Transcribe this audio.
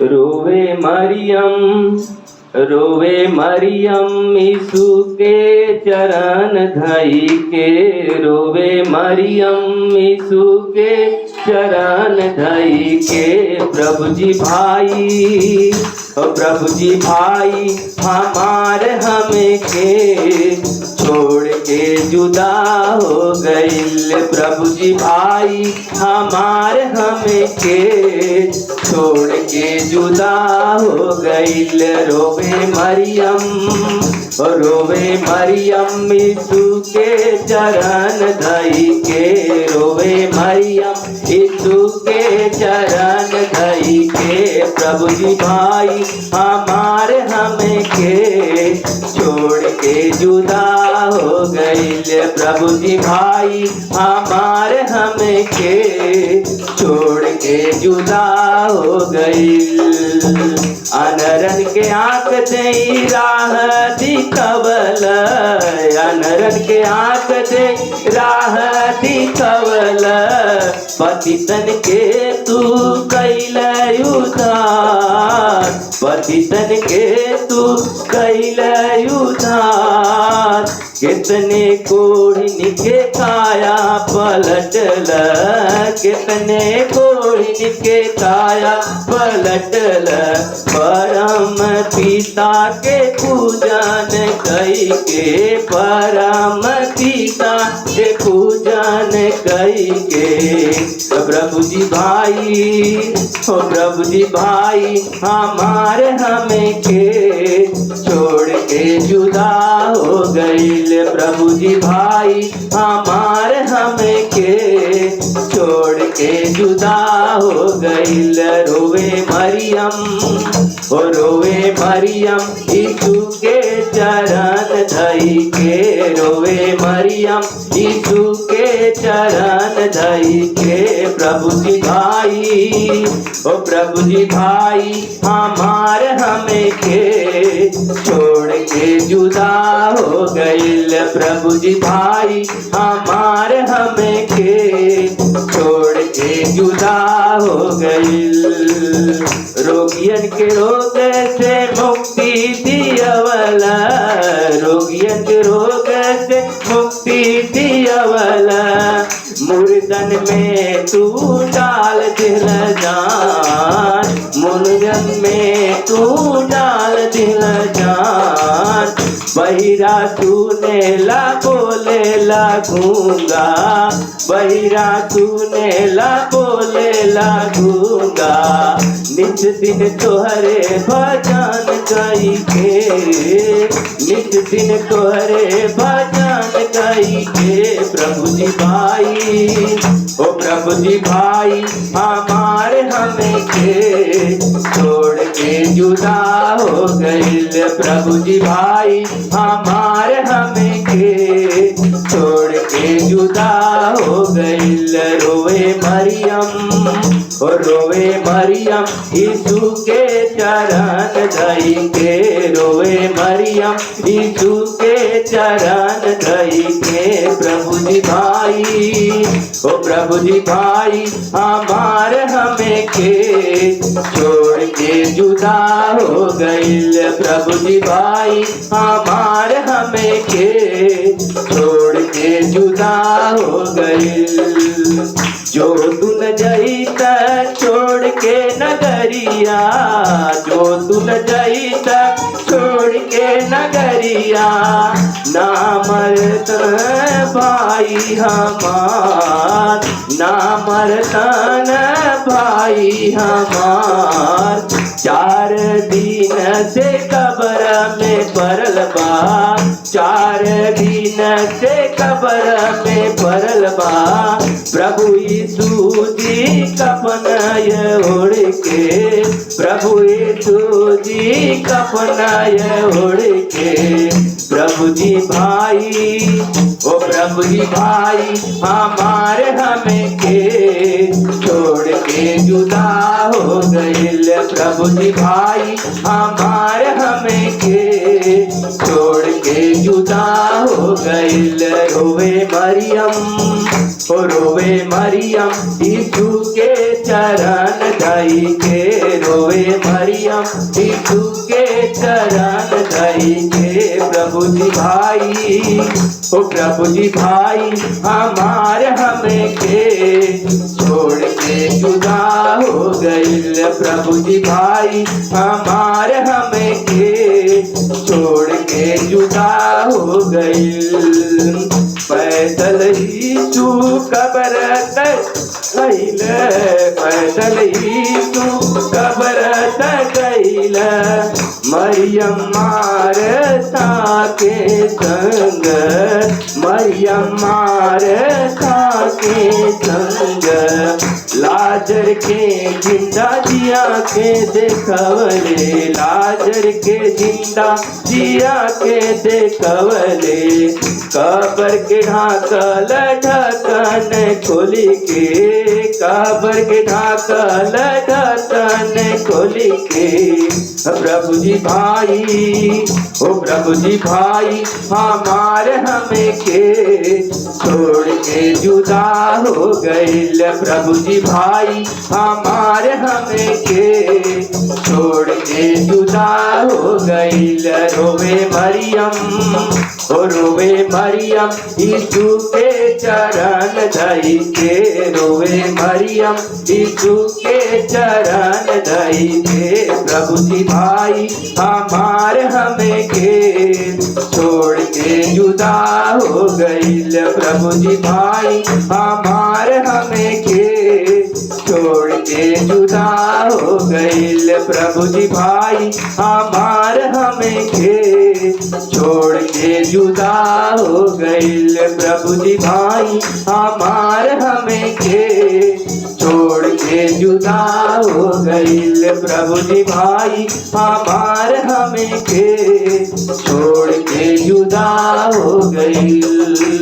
रोवे मरियम यीशु के चरण धई के, रोवे मरियम यीशु के चरण धई के। प्रभु जी भाई हमारे हमें के छोड़ के जुदा हो गइल। प्रभु जी भाई हमारे हमें के छोड़ के जुदा हो गइल। रोवे मरियम यीशु के चरण धई के, रोवे मरियम यीशु के चरण धई के। प्रभु जी भाई हमारे हमें के छोड़ के जुदा हो गइल। प्रभु जी भाई हमारे हमें के छोड़ के जुदा हो गइल। अनरन के आँख दे राह दिखवल, अनरन के आँख दे राह दिखवल। पतितन के तू कैल उद्धार, पतितन के तू कैल उद्धार। कितने कोढ़िन के काया पलटल, कितने कोढ़िन के काया पलटल। परम पिता के पूजन कई के, परम पिता के पूजन कई के। प्रभु जी भाई हमारे हमें के छोड़ के जुदा हो गइल। प्रभु जी भाई हमारे हमें के छोड़ के जुदा हो गइल। रोवे मरियम यीशु के चरण धई के, रोवे मरियम यीशु के चरण धई के। प्रभु जी भाई हमारे हमें के छोड़ के जुदा हो गइल। प्रभु जी भाई हमारे हमें के छोड़ के जुदा हो गइल। रोगियन के रोग से मुक्ति दियवला, रोगियन के रोग से मुक्ति दियवला। मुर्दन में तू डाल दिल जान, मुर्दन में तू डाल दिल जान। बहिरा सुने ला बोले ला गूंगा, बहिरा सुने ला बोले ला गूंगा। नित दिन तोहरे भजन कई के, नित दिन तोहरे भजन कई के। प्रभु जी भाई हमारे हमें के छोड़ के जुदा हो गइल। प्रभु जी भाई हमारे हमें के छोड़ के जुदा हो गइल। रोवे मरियम यीशु के चरण धई के, रोवे मरियम यीशु के चरण धई के। प्रभु जी भाई हमारे हमें के छोड़ के जुदा हो गइल। प्रभु जी भाई हमारे हमें के छोड़ के जुदा हो गइल। जो तुन जईत छोड़ के नगरिया, जो तुन जईत छोड़ के नगरिया। ना मरतन भाई हमार, ना मरतन भाई हमार। 4 दिन से कब्र में पड़ल बा, 4 दिन से कब्र में पड़ल बा। प्रभु यीशु जी कफन ओढ़ के, प्रभु यीशु जी कफन ओढ़ के। प्रभु जी भाई हमारे हमें के छोड़ के जुदा हो गइल। प्रभु जी भाई हमारे हमें के छोड़ के जुदा हो गइल। रोवे मरियम यीशु के चरण धई के। रोवे मरियम यीशु के चरण धई के। प्रभु जी भाई, ओ प्रभु जी भाई हमारे हमें के छोड़ के जुदा हो गइल। प्रभु जी भाई हमारे हमें के छोड़ के जुदा हो गइल। पैदल यीशु कब्र तक गइल, पैदल यीशु कब्र तक गइल। मरियम मारथा के संग, मरियम मारथा के संग। लाजर के जिंदा जिया के देखवले, लाजर के जिंदा जिया के देखवले। कब्र के ढाकल ढक्कन खोली के, कब्र के ढाकल ढक्कन खोली के। प्रभु जी भाई, ओ प्रभु जी भाई हमारे हमें के छोड़ के जुदा हो गइल। प्रभु जी भाई हमारे हमें के छोड़ के जुदा हो गइल। रोवे मरियम, ओ रोवे मरियम यीशु के चरण धई के। रोवे मरियम यीशु के चरण धई के। प्रभु जी भाई हमारे हमें के छोड़ के जुदा हो गइल। प्रभु जी भाई हमारे हमें के छोड़ के जुदा हो गइल। प्रभु जी भाई हमारे हमें के छोड़ के जुदा हो गइल। प्रभु जी भाई हमारे हमें के छोड़ के जुदा हो गइल। प्रभु जी भाई हमारे हमें के छोड़ के जुदा हो गइल।